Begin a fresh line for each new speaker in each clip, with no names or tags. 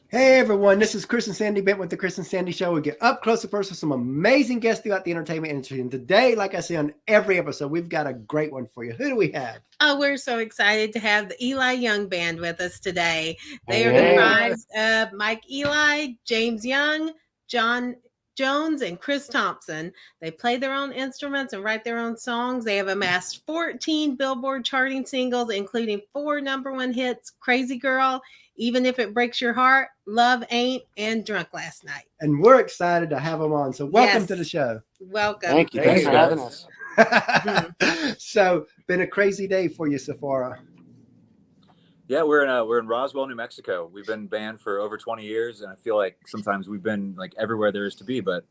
Hey everyone, this is Chris and Sandy Bent with the Chris and Sandy Show. We get up close and personal with some amazing guests throughout the entertainment industry. And today, like I say on every episode, we've got a great one for you. Who do we have?
Oh, we're so excited to have the Eli Young Band with us today. They are
Hey.
comprised of Mike Eli, James Young, John Jones, and Chris Thompson. They play their own instruments and write their own songs. They have amassed 14 Billboard charting singles, including 4 #1 hits, Crazy Girl, Even If It Breaks Your Heart, Love Ain't, and Drunk Last Night.
And we're excited to have them on. So welcome
Yes.
to the show.
Welcome.
Thank you. Thanks for having us.
So, been a crazy day for you so far.
Yeah, we're in Roswell, New Mexico. We've been banned for over 20 years, and I feel like sometimes we've been like everywhere there is to be. But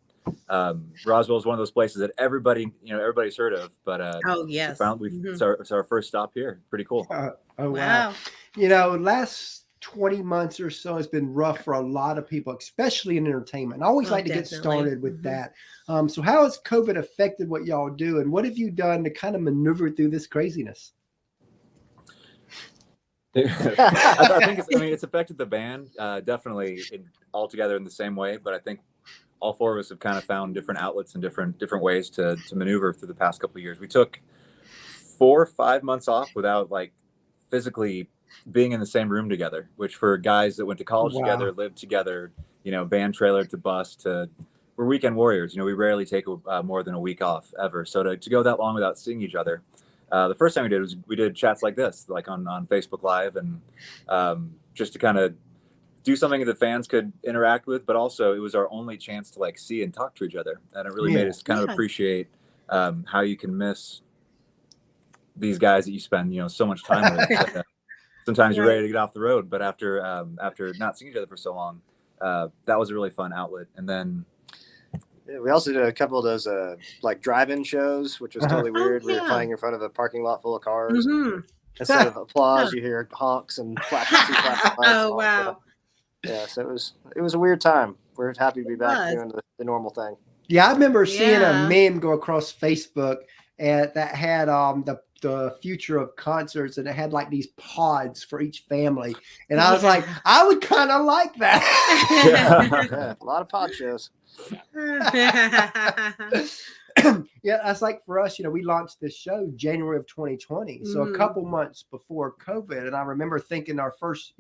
Roswell is one of those places that everybody's heard of. But
Oh, yes.
it's our first stop here. Pretty cool.
Oh,
Wow.
Last 20 months or so has been rough for a lot of people, especially in entertainment. I always like to get
Definitely.
started with that. So how has COVID affected what y'all do, and what have you done to kind of maneuver through this craziness?
I think it's affected the band definitely altogether in the same way. But I think all 4 of us have kind of found different outlets and different ways to maneuver through the past couple of years. We took 4 or 5 months off without like physically being in the same room together, which for guys that went to college together, lived together, van trailer to bus we're weekend warriors. We rarely take more than a week off ever. So to go that long without seeing each other, the first time we did was we did chats like this, like on Facebook Live, and just to kind of do something that the fans could interact with, but also it was our only chance to like see and talk to each other, and it really made us kind of appreciate how you can miss these guys that you spend so much time with. Sometimes you're ready to get off the road, but after not seeing each other for so long, that was a really fun outlet. And then
We also did a couple of those like drive-in shows, which was totally weird. We were
yeah.
playing in front of a parking lot full of cars.
Mhm.
Instead of applause, you hear honks and flashing lights.
Oh, wow.
Yeah, so it was a weird time. We're happy to be back
was.
doing the normal thing.
Yeah, I remember seeing
Yeah.
a meme go across Facebook that had the future of concerts, and it had like these pods for each family. And I was like, I would kind of like that.
Yeah, a lot of pod shows.
Yeah, that's like for us, we launched this show January of 2020. So a couple months before COVID. And I remember thinking our first,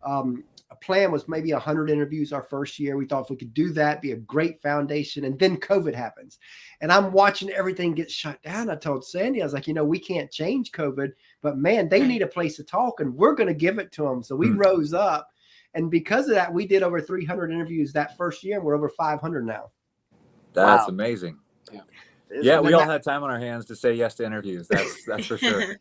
a plan was maybe 100 interviews our first year. We thought if we could do that, be a great foundation. And then COVID happens. And I'm watching everything get shut down. I told Sandy, I was like, we can't change COVID, but man, they need a place to talk, and we're going to give it to them. So we rose up. And because of that, we did over 300 interviews that first year, and we're over 500 now.
that's
Wow.
amazing.
Yeah,
We all had time on our hands to say yes to interviews. That's for sure.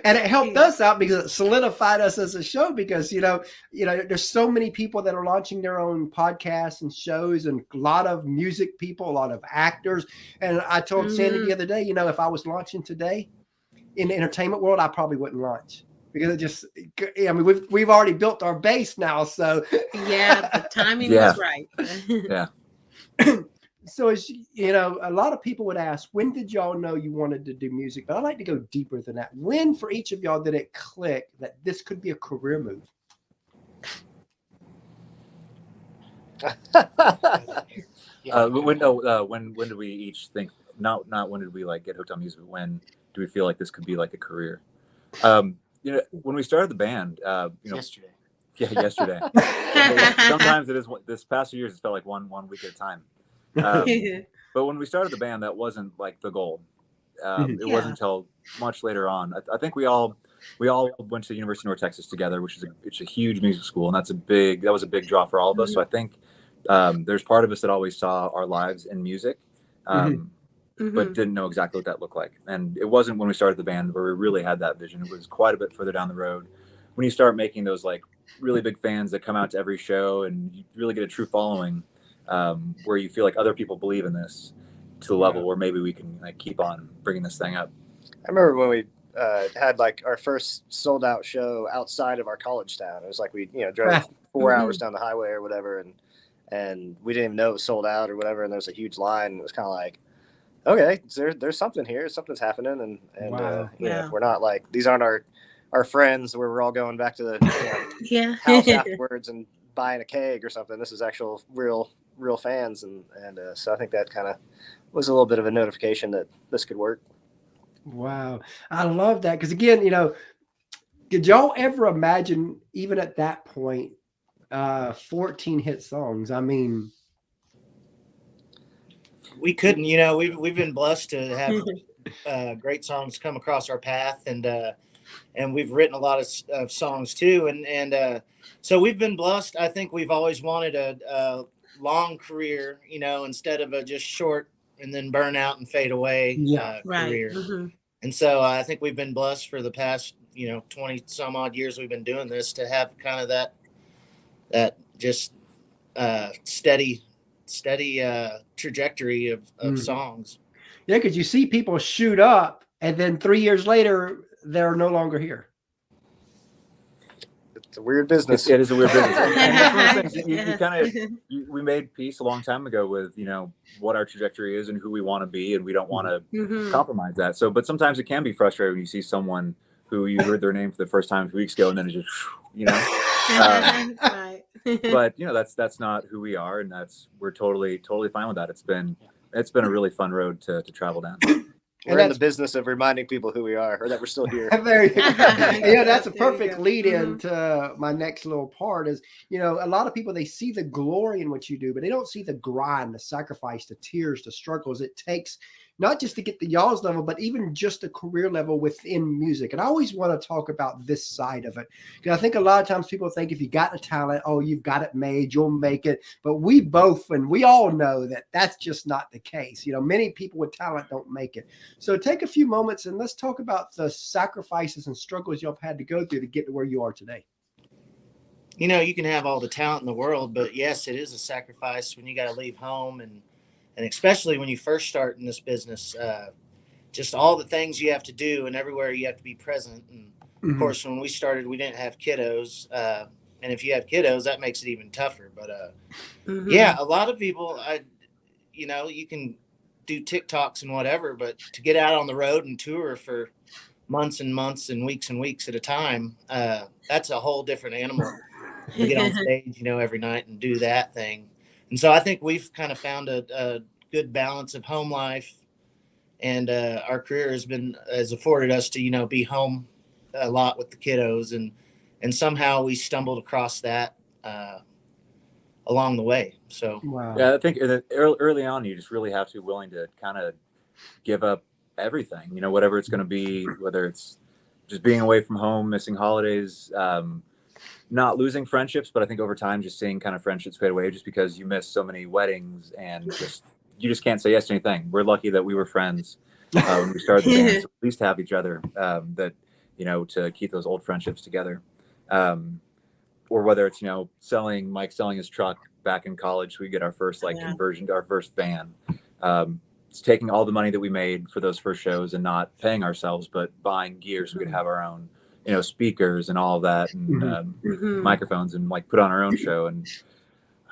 And it helped us out because it solidified us as a show, because, there's so many people that are launching their own podcasts and shows, and a lot of music people, a lot of actors. And I told Sandy the other day, if I was launching today in the entertainment world, I probably wouldn't launch, because we've already built our base now. So
Yeah, the timing was right.
Yeah.
So as a lot of people would ask, when did y'all know you wanted to do music? But I'd like to go deeper than that. When, for each of y'all, did it click that this could be a career move?
When did we each think? Not when did we like get hooked on music? But when do we feel like this could be like a career? When we started the band,
yesterday.
Yeah, yesterday. Sometimes it is. This past few years, it's felt like one week at a time. But when we started the band, that wasn't like the goal. It wasn't until much later on. I think we all went to the University of North Texas together, which is it's a huge music school, and that was a big draw for all of us. So I think there's part of us that always saw our lives in music, but didn't know exactly what that looked like. And it wasn't when we started the band where we really had that vision. It was quite a bit further down the road when you start making those like really big fans that come out to every show, and you really get a true following. Where you feel like other people believe in this to the level where maybe we can like keep on bringing this thing up.
I remember when we had like our first sold out show outside of our college town. It was like we drove 4 hours down the highway or whatever, and we didn't even know it was sold out or whatever. And there was a huge line, and it was kind of like, okay, there's something here, something's happening, and we're not like, these aren't our friends where we're all going back to the house afterwards and buying a keg or something. This is actual real fans, and so I think that kind of was a little bit of a notification that this could work.
Wow, I love that, because again, did y'all ever imagine, even at that point, 14 hit songs? I mean,
we couldn't. We've been blessed to have great songs come across our path, and we've written a lot of songs too, and so we've been blessed. I think we've always wanted a long career, instead of a just short and then burn out and fade away career.
Mm-hmm.
And so I think we've been blessed for the past 20 some odd years we've been doing this to have kind of that just steady trajectory of songs.
Yeah, because you see people shoot up, and then 3 years later, they're no longer here.
It's a weird business.
It is a weird business. And that's one of the things we made peace a long time ago with, what our trajectory is and who we want to be, and we don't want to compromise that. So, but sometimes it can be frustrating when you see someone who you heard their name for the first time 2 weeks ago, and then it just,
Right.
But that's not who we are, and we're totally fine with that. It's been a really fun road to travel down.
We're in the business of reminding people who we are, or that we're still here.
There you go. Yeah, that's a perfect lead in to my next little part is, a lot of people, they see the glory in what you do, but they don't see the grind, the sacrifice, the tears, the struggles it takes, not just to get the y'all's level, but even just a career level within music. And I always want to talk about this side of it, because I think a lot of times people think if you got the talent, oh, you've got it made, you'll make it. But we all know that that's just not the case. Many people with talent don't make it. So take a few moments and let's talk about the sacrifices and struggles y'all have had to go through to get to where you are today.
You can have all the talent in the world, but yes, it is a sacrifice when you got to leave home, and especially when you first start in this business, just all the things you have to do and everywhere you have to be present. And of course, when we started, we didn't have kiddos. And if you have kiddos, that makes it even tougher. But yeah, a lot of people, you can do TikToks and whatever, but to get out on the road and tour for months and months and weeks at a time, that's a whole different animal. To get on stage, every night and do that thing. And so I think we've kind of found a good balance of home life, and our career has afforded us to, be home a lot with the kiddos, and somehow we stumbled across that along the way. So
wow.
Yeah, I think early on, you just really have to be willing to kind of give up everything, whatever it's going to be, whether it's just being away from home, missing holidays, not losing friendships, but I think over time, just seeing kind of friendships fade away just because you miss so many weddings and you just can't say yes to anything. We're lucky that we were friends when we started the band, so at least have each other to keep those old friendships together. Or whether it's, Mike selling his truck back in college, so we get our first conversion to our first van. It's taking all the money that we made for those first shows and not paying ourselves, but buying gear so we could have our own speakers and all of that, and microphones, and put on our own show. And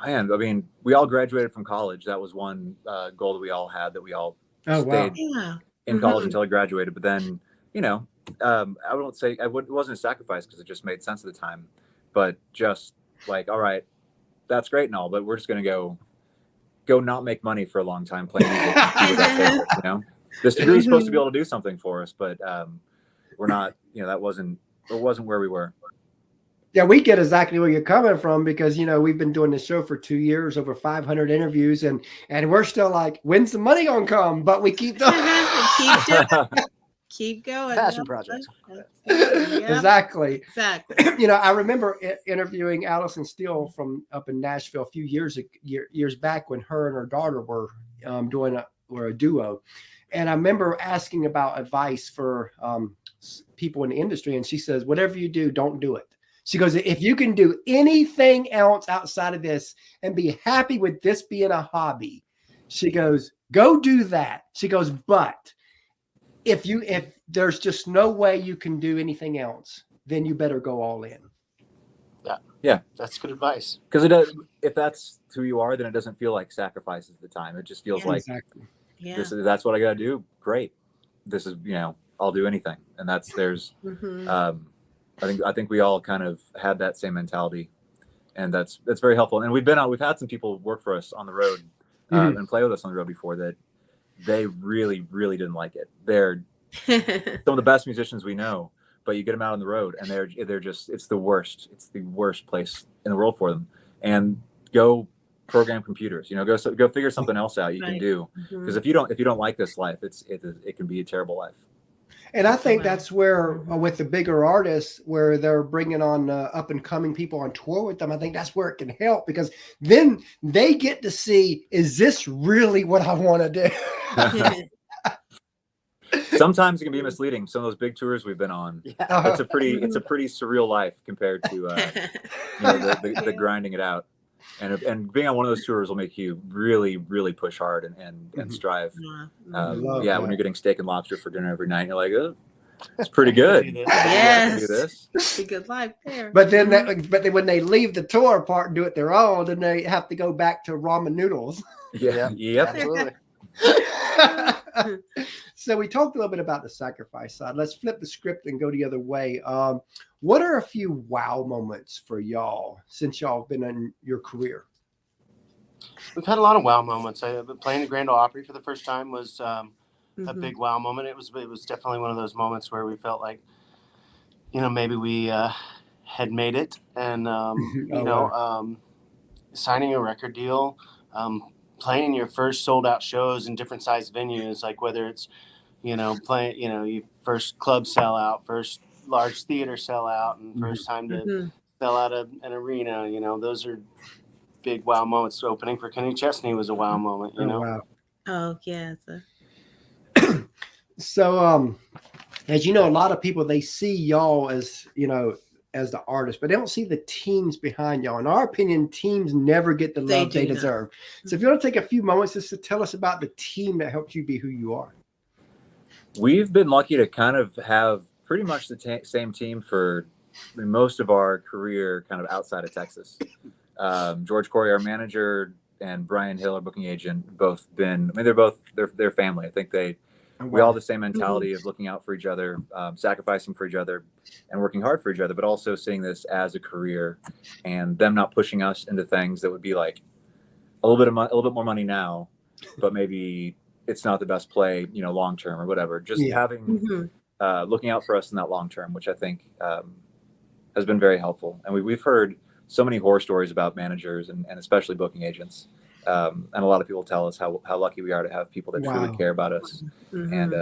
man, I mean, we all graduated from college. That was one goal that we all had, that we all stayed in college until I graduated. But then, I won't say it wasn't a sacrifice because it just made sense at the time. But just all right, that's great and all, but we're just going to go not make money for a long time playing music. This degree is supposed to be able to do something for us, but we're not, it wasn't where we were.
Yeah, we get exactly where you're coming from, because, we've been doing this show for 2 years, over 500 interviews, and we're still like, when's the money gonna come? But we keep doing
keep going.
Passion project.
Exactly.
Exactly.
I remember interviewing Allison Steele from up in Nashville a few years back, when her and her daughter were were a duo. And I remember asking about advice for people in the industry. And she says, whatever you do, don't do it. She goes, if you can do anything else outside of this and be happy with this being a hobby, she goes, go do that. She goes, but if there's just no way you can do anything else, then you better go all in.
Yeah, that's good advice.
Because it does, if that's who you are, then it doesn't feel like sacrifice at the time. It just feels like,
exactly.
Yeah.
That's what I got to do. Great. This is, I'll do anything. And I think we all kind of had that same mentality and that's very helpful. And we've had some people work for us on the road and play with us on the road before that they really, really didn't like it. They're some of the best musicians we know, but you get them out on the road and they're just, it's the worst place in the world for them. And go program computers, go figure something else out you can do. Because if you don't like this life, it can be a terrible life.
And I think that's where, with the bigger artists, where they're bringing on up and coming people on tour with them, I think that's where it can help, because then they get to see, is this really what I want to do?
Sometimes it can be misleading. Some of those big tours we've been on, it's a pretty surreal life compared to the grinding it out. And being on one of those tours will make you really, really push hard and strive. When you're getting steak and lobster for dinner every night, you're like, oh, it's pretty good.
Yes,
do this.
It's a good life there.
But then, when they leave the tour part and do it their own, then they have to go back to ramen noodles.
Yep.
Absolutely.
So we talked a little bit about the sacrifice side. Let's flip the script and go the other way. What are a few wow moments for y'all since y'all have been in your career?
We've had a lot of wow moments. Playing the Grand Ole Opry for the first time was a big wow moment. It was definitely one of those moments where we felt like, maybe we had made it, and signing a record deal, playing your first sold out shows in different size venues, like whether it's playing your first club sellout, first large theater sellout, and first time to sell out an arena. Those are big wow moments. Opening for Kenny Chesney was a wow moment.
Wow.
Oh yeah.
So as you know, a lot of people, they see y'all as as the artist, but they don't see the teams behind y'all. In our opinion, teams never get the love they deserve. So if you want to take a few moments just to tell us about the team that helped you be who you are.
We've been lucky to kind of have pretty much the same team for most of our career, kind of outside of Texas. George Corey, our manager, and Brian Hill, our booking agent, they're family. I think we all have the same mentality of looking out for each other, sacrificing for each other, and working hard for each other, but also seeing this as a career, and them not pushing us into things that would be like a little bit more money now, but maybe it's not the best play, long term or whatever. Just having looking out for us in that long term, which I think has been very helpful. And we've heard so many horror stories about managers and especially booking agents. And a lot of people tell us how lucky we are to have people that truly care about us and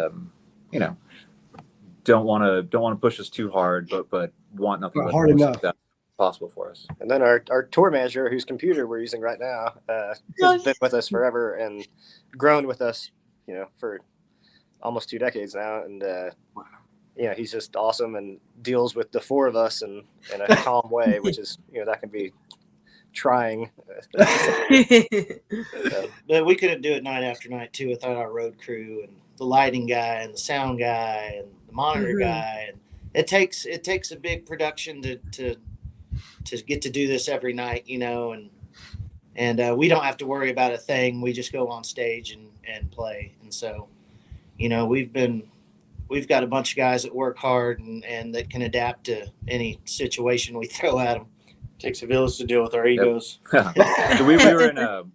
don't want to push us too hard, but want nothing but
hard enough
possible for us.
And then our tour manager, whose computer we're using right now, has been with us forever and grown with us, for almost 2 decades now. And he's just awesome and deals with the four of us in a calm way, which is that can be trying.
But we couldn't do it night after night too without our road crew and the lighting guy and the sound guy and the monitor guy. And it takes a big production to get to do this every night, and we don't have to worry about a thing. We just go on stage and play. And so, we've got a bunch of guys that work hard and that can adapt to any situation we throw at them.
Takes a village to deal with our egos.
we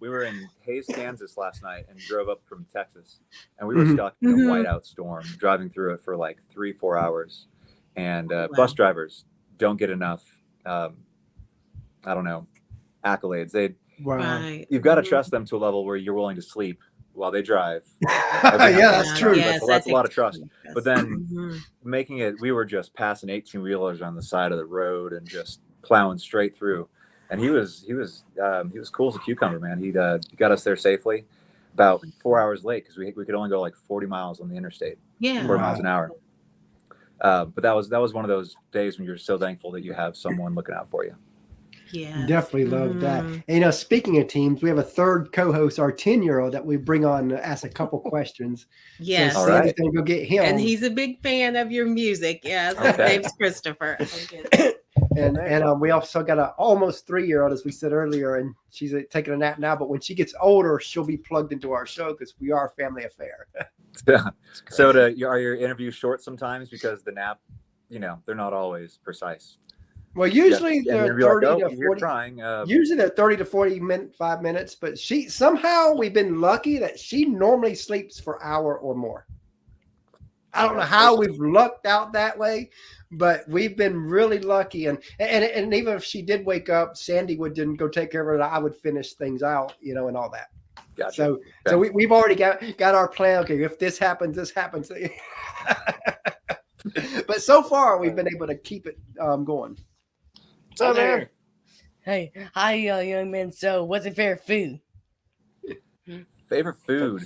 were in Hays, Kansas last night and drove up from Texas, and we were stuck in a whiteout storm, driving through it for like 3-4 hours. And bus drivers don't get enough, accolades. You've got to trust them to a level where you're willing to sleep while they drive.
That's true.
That's a lot of trust. But then making it, we were just passing 18-wheelers on the side of the road and just plowing straight through. And he was cool as a cucumber, man. He got us there safely, about 4 hours late because we could only go like 40 miles on the interstate. 40 miles an hour. But that was one of those days when you're so thankful that you have someone looking out for you.
Yeah,
definitely love that. And speaking of teams, we have a third co-host, our 10-year-old, that we bring on to ask a couple questions.
Yes,
so Sandy's gonna go get him,
and he's a big fan of your music. Yes, his name's Christopher.
And we also got an almost 3-year-old, as we said earlier, and she's taking a nap now. But when she gets older, she'll be plugged into our show because we are a family affair.
So are your interviews short sometimes because the nap, they're not always precise?
Well, usually
Yeah,
they're
you're
30
like, oh,
to
you're
40.
trying.
Usually they're 30 to 5 minutes, but she somehow we've been lucky that she normally sleeps for an hour or more. I don't know how we've lucked out that way, but we've been really lucky. And even if she did wake up, Sandy would then go take care of her, and I would finish things out, and all that.
Gotcha.
So we've already got our plan. Okay, if this happens, this happens. But so far we've been able to keep it going.
What's up, man?
Hey, hi, young man. So, what's your favorite food?
Favorite food?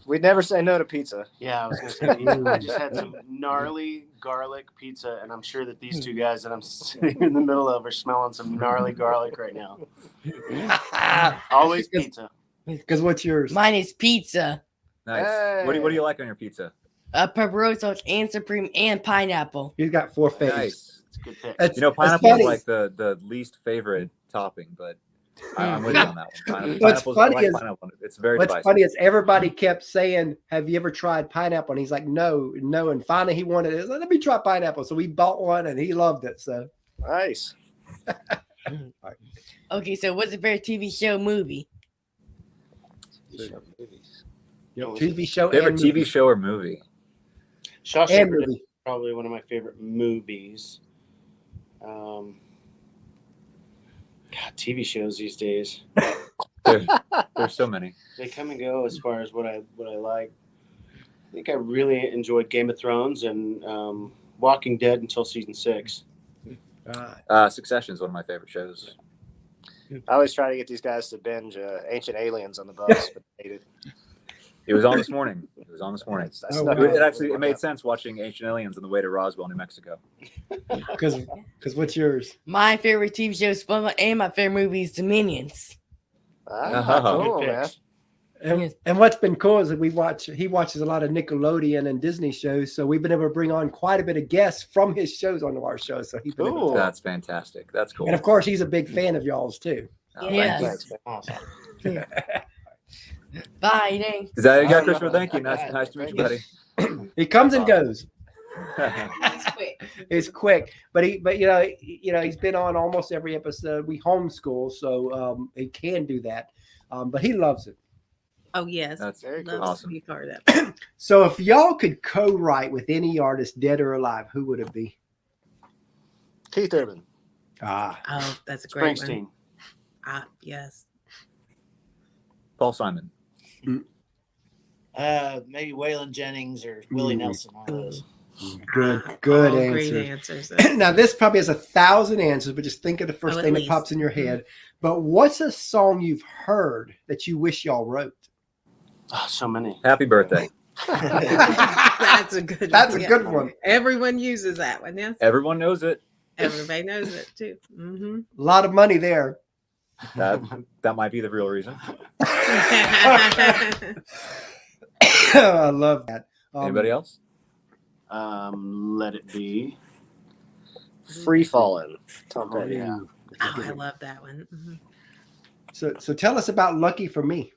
We'd never say no to pizza.
Yeah, I was gonna say pizza. I just had some gnarly garlic pizza, and I'm sure that these two guys that I'm sitting in the middle of are smelling some gnarly garlic right now. Always pizza.
Because what's yours?
Mine is pizza.
Nice.
Hey.
What do you like on your pizza?
Pepperoni sauce and supreme and pineapple.
He's got 4 faves.
Nice.
It's a good pick.
Pineapple
funny.
is like the least favorite topping, but I'm with you on that one.
What's
Pineapple's-
funny
I like
is-
pineapple. It's very
What's
divisive.
funny is everybody kept saying, "Have you ever tried pineapple?" And he's like, "No." And finally he wanted it. He's like, "Let me try pineapple." So we bought one, and he loved it. So
Nice.
Okay, so what's your favorite TV show movie?
TV show,
Favorite
and
TV
movie.
show or movie?
Shawshank
And
Redemption
movie.
is probably one of my favorite movies. TV shows these days,
There's so many.
they come and go as far as what I like. I think I really enjoyed Game of Thrones and Walking Dead until season 6.
Succession is one of my favorite shows.
I always try to get these guys to binge Ancient Aliens on the bus, but they hate it.
It was on this morning. I
Oh,
snuck
wow.
it made sense watching Ancient Aliens on the way to Roswell, New Mexico.
Because what's yours?
My favorite TV show is SpongeBob, and my favorite movie is Dominions.
Cool,
Good
man.
picks.
And what's been cool is that he watches a lot of Nickelodeon and Disney shows, so we've been able to bring on quite a bit of guests from his shows onto our show. So he's been able
Cool.
to,
That's fantastic. That's cool.
and of course he's a big fan of y'all's too.
Oh,
Yes.
thank you.
Awesome.
Bye, thanks.
Is that you got, Christopher? Thank you. Nice to meet you, buddy.
He comes and goes.
That's quick.
It's quick, but he's been on almost every episode. We homeschool, so he can do that, but he loves it.
Oh yes,
That's
Very
loves
cool.
to be part of.
So if y'all could co-write with any artist, dead or alive, who would it be?
Keith Urban.
Oh, that's a great
Springsteen.
one. Yes.
Paul Simon.
Maybe Waylon Jennings or Willie
Mm.
Nelson. One of those.
Good
All
answer.
great answers.
Now this probably has 1,000 answers, but just think of the first
Oh, at
thing that
least.
pops in your head. But what's a song you've heard that you wish y'all wrote?
Oh, so many.
Happy birthday.
That's a good.
That's a
yeah.
good one.
Everyone uses that one. Yes.
Everyone knows it.
Everybody knows it too. Mm-hmm.
A lot of money there.
That might be the real reason.
I love that.
Anybody else?
Let It Be.
Free Falling. Tom
Oh,
Petty.
yeah.
Oh, I love that one. Mm-hmm.
So tell us about Lucky for Me.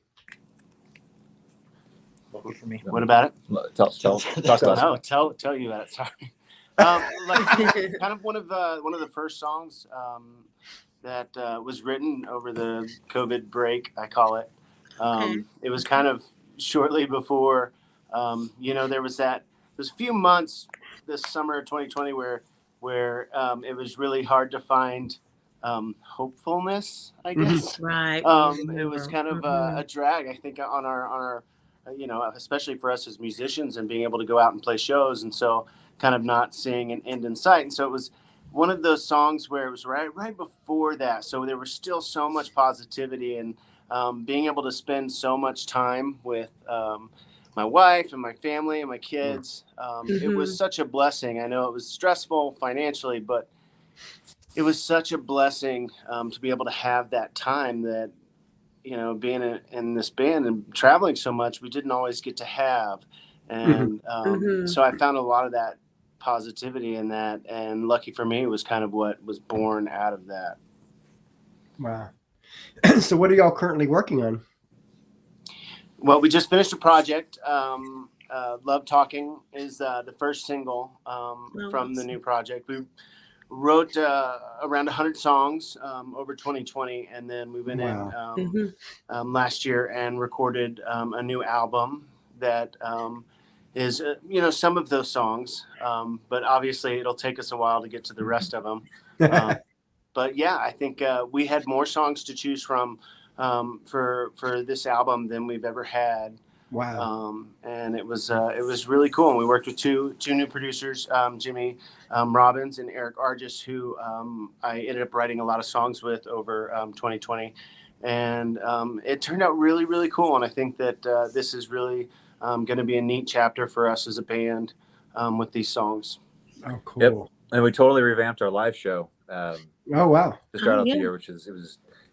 Lucky for me.
What about it?
Talk to us.
No, tell you about it. Sorry. Kind of one of the first songs that was written over the COVID break, I call it.
Okay.
It was kind of shortly before, there was those few months this summer of 2020 where it was really hard to find hopefulness, I guess.
Right.
It was kind of a drag, I think, on our especially for us as musicians and being able to go out and play shows. And so kind of not seeing an end in sight. And so it was one of those songs where it was right before that. So there was still so much positivity and being able to spend so much time with my wife and my family and my kids. It was such a blessing. I know it was stressful financially, but it was such a blessing to be able to have that time that, being in this band and traveling so much, we didn't always get to have. And so I found a lot of that positivity in that. And Lucky for Me was kind of what was born out of that.
Wow. So what are y'all currently working on?
Well, we just finished a project. Love Talking is the first single from the new project. wrote around 100 songs over 2020, and then we went in last year and recorded a new album that is some of those songs, but obviously it'll take us a while to get to the rest of them. But yeah, I think we had more songs to choose from for this album than we've ever had.
Wow.
And it was really cool. And we worked with two new producers, Jimmy Robbins and Eric Argis, who I ended up writing a lot of songs with over 2020. And it turned out really, really cool. And I think that this is really going to be a neat chapter for us as a band with these songs.
Oh, cool.
Yep. And we totally revamped our live show.
Oh, wow.
To start out the year,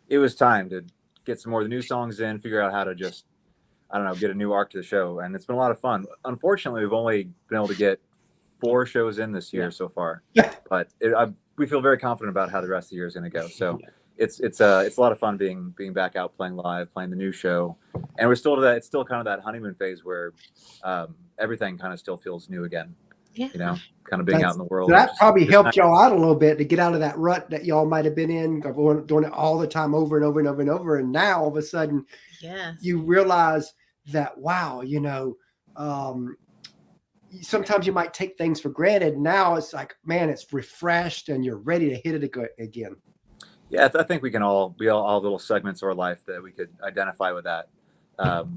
it was time to get some more of the new songs in, figure out how to just, I don't know, get a new arc to the show. And it's been a lot of fun. Unfortunately, we've only been able to get 4 shows in this year so far, but we feel very confident about how the rest of the year is going to go. So it's a lot of fun being back out playing live, playing the new show. And we're still to that. It's still kind of that honeymoon phase where everything kind of still feels new again. Yeah. You know, kind of being out in the world.
So that probably helped y'all out a little bit to get out of that rut that y'all might have been in, doing it all the time over and over and over and over. And now all of a sudden, you realize that, wow, sometimes you might take things for granted. Now it's like, man, it's refreshed and you're ready to hit it again.
Yeah, I think we all have little segments of our life that we could identify with that,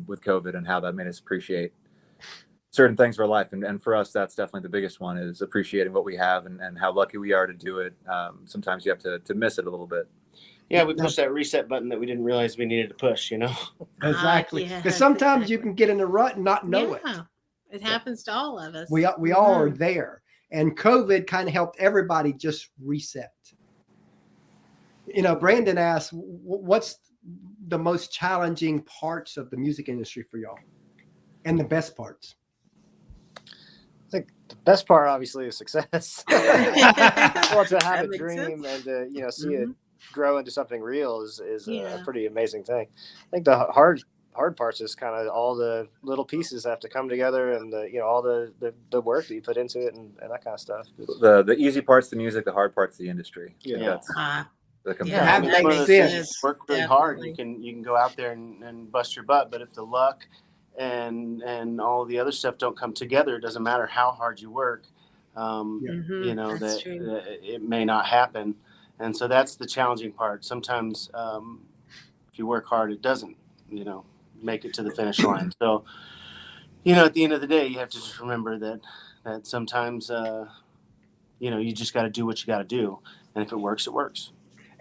with COVID and how that made us appreciate certain things of our life. And for us, that's definitely the biggest one, is appreciating what we have and how lucky we are to do it. Sometimes you have to miss it a little bit.
Yeah, we pushed that reset button that we didn't realize we needed to push,
Exactly. Because sometimes you can get in a rut and not know it.
It happens to all of us.
We all are there. And COVID kind of helped everybody just reset. Brandon asked, what's the most challenging parts of the music industry for y'all? And the best parts?
I think the best part, obviously, is success. Well, to have a dream and to see it grow into something real is a pretty amazing thing. I think the hard parts is kind of all the little pieces have to come together, and all the work that you put into it and that kind of stuff.
The easy part's the music, the hard part's the industry.
That makes sense.
Work really hard. You can go out there and bust your butt, but if the luck and all the other stuff don't come together, it doesn't matter how hard you work. It may not happen. And so that's the challenging part. Sometimes if you work hard, it doesn't, make it to the finish line. So, at the end of the day, you have to just remember that sometimes, you just got to do what you got to do. And if it works, it works.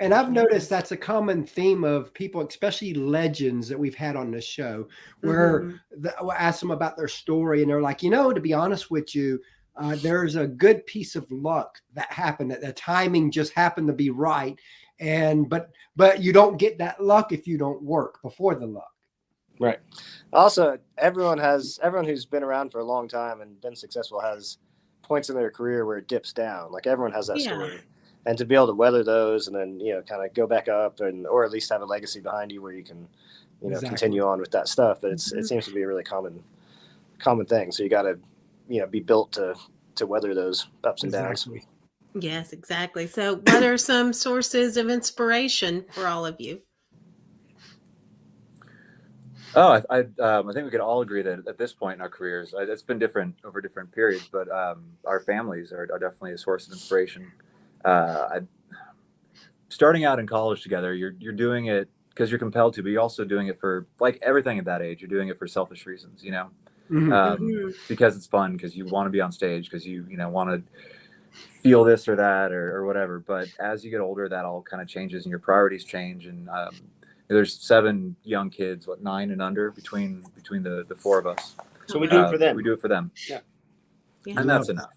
And I've noticed that's a common theme of people, especially legends that we've had on this show, where I ask them about their story and they're like, to be honest with you, there's a good piece of luck that happened, that the timing just happened to be right. But you don't get that luck if you don't work before the luck.
Right. Also, everyone who's been around for a long time and been successful has points in their career where it dips down. Like everyone has that story. And to be able to weather those and then, kind of go back up or at least have a legacy behind you where you can, continue on with that stuff. But it seems to be a really common thing. So you got to, be built to weather those ups and downs.
Yes, exactly. So what are some sources of inspiration for all of you?
Oh, I think we could all agree that at this point in our careers, it's been different over different periods, but our families are definitely a source of inspiration. Starting out in college together, you're doing it because you're compelled to, but you're also doing it for, like everything at that age, you're doing it for selfish reasons, because it's fun, because you want to be on stage, because you want to feel this or that or whatever. But as you get older, that all kind of changes and your priorities change. And there's 7 young kids, 9 and under between the 4 of us.
So we do it for them.
We do it for them.
Yeah.
And that's enough.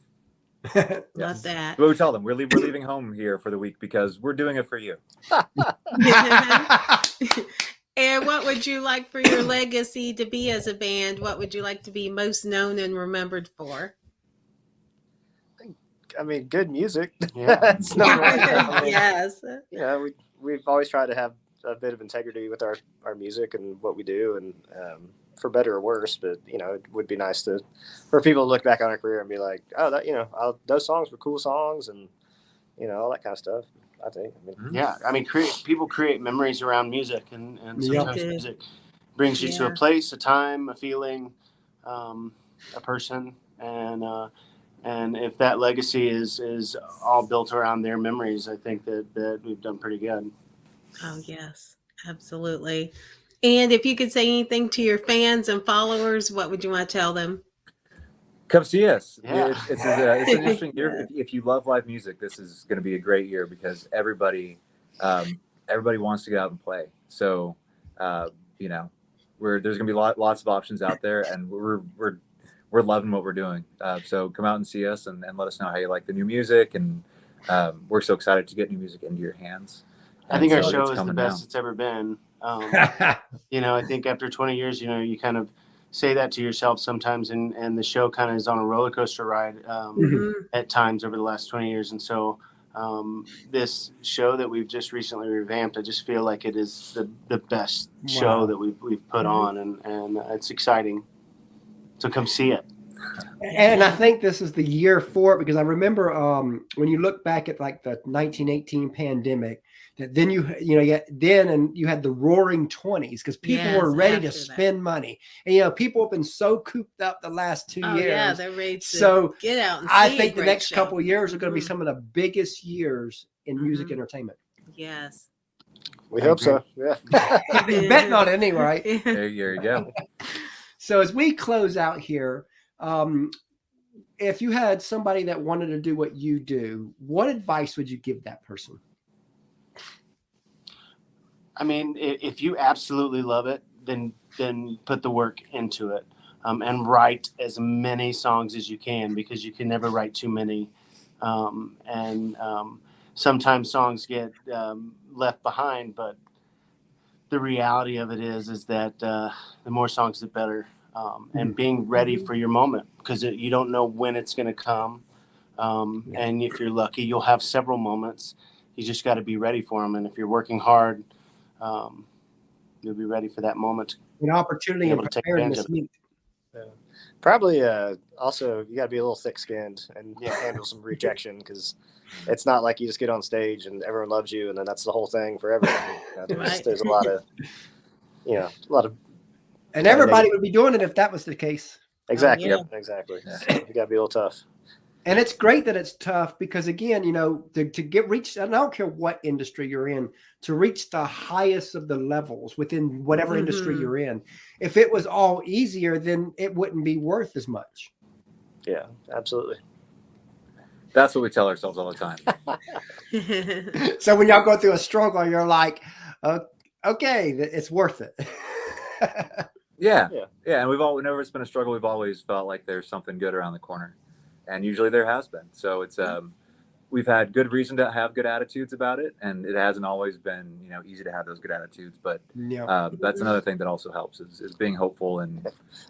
Love that.
But we tell them we're leaving home here for the week because we're doing it for you.
And what would you like for your legacy to be as a band? What would you like to be most known and remembered for?
I mean, good music.
Yeah.
That's number one.
Yes.
We've always tried to have a bit of integrity with our music and what we do, and for better or worse. But it would be nice for people to look back on our career and be like, oh, that those songs were cool songs, and all that kind of stuff. I think.
Yeah, I mean, people create memories around music, and sometimes
Yeah.
music brings you to a
Yeah.
place, a time, a feeling, a person, and if that legacy is all built around their memories, I think that we've done pretty good.
Oh, yes, absolutely. And if you could say anything to your fans and followers, what would you want to tell them?
Come see us.
Yeah.
It's an interesting year. If you love live music, this is going to be a great year because everybody wants to get out and play. So, there's going to be lots of options out there, and we're loving what we're doing. So come out and see us and let us know how you like the new music. And we're so excited to get new music into your hands.
I think our
so
show
it's
is the
coming
best
now.
it's ever been. I think after 20 years, you kind of say that to yourself sometimes, and the show kind of is on a roller coaster ride at times over the last 20 years. And so this show that we've just recently revamped, I just feel like it is the best show that we've put on, and it's exciting. So come see it.
And I think this is the year for it, because I remember when you look back at like the 1918 pandemic, that then you had the roaring 20s, because people were ready to spend money, and people have been so cooped up the last 2 years.
Yeah, they're ready to
so
get out and see
I think the next
show.
couple of years are going to be some of the biggest years in music entertainment.
Yes,
we hope so. Yeah,
You're betting on it anyway.
There you go.
So as we close out here, if you had somebody that wanted to do what you do, what advice would you give that person?
I mean, if you absolutely love it, then put the work into it, and write as many songs as you can, because you can never write too many. Sometimes songs get left behind, but the reality of it is that the more songs, the better. And being ready for your moment, because you don't know when it's going to come. And if you're lucky, you'll have several moments. You just got to be ready for them. And if you're working hard, you'll be ready for that moment.
An opportunity and preparedness meet.
Probably also you got to be a little thick-skinned and handle some rejection, because it's not like you just get on stage and everyone loves you and then that's the whole thing for everyone. There's a lot of
and everybody would be doing it if that was the case.
Exactly.
Yeah.
Exactly. So you got to be a little tough.
And it's great that it's tough, because again, to reach, and I don't care what industry you're in, to reach the highest of the levels within whatever industry you're in. If it was all easier, then it wouldn't be worth as much.
Yeah, absolutely.
That's what we tell ourselves all the time.
So when y'all go through a struggle, you're like, okay, it's worth it.
Yeah. And whenever it's been a struggle, we've always felt like there's something good around the corner, and usually there has been. So it's we've had good reason to have good attitudes about it, and it hasn't always been easy to have those good attitudes. But that's another thing that also helps is being hopeful, and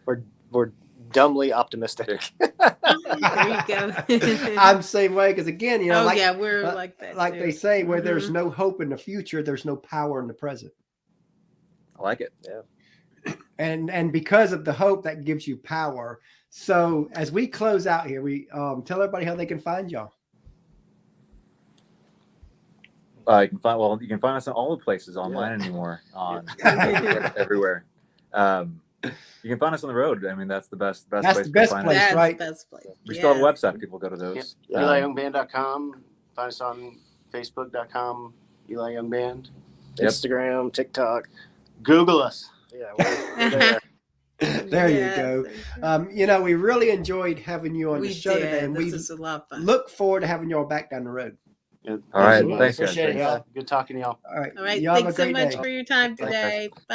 we're dumbly optimistic.
There you go.
I'm the same way, because again,
we're like that.
Like
too.
they say, where there's no hope in the future, there's no power in the present.
I like it.
Yeah.
And because of the hope, that gives you power. So as we close out here, we tell everybody how they can find y'all.
You can find us in all the places online anymore, on everywhere. You can find us on the road. I mean, that's the best
That's
place
the best
to find
place,
us.
right?
Best place.
We still have a website if people go to those.
EliYoungBand.com. Find us on Facebook.com. Eli Young Band.
Instagram, TikTok.
Google us.
Yeah, we're there.
There you go. We really enjoyed having you on the show today, and
this is a lot of fun.
look forward to having y'all back down the road.
Yeah,
all right,
thanks,
guys.
appreciate it, y'all. Good talking to y'all.
All right.
All right.
Y'all have
Thanks
a
so
great
much
day.
for your time today. Bye.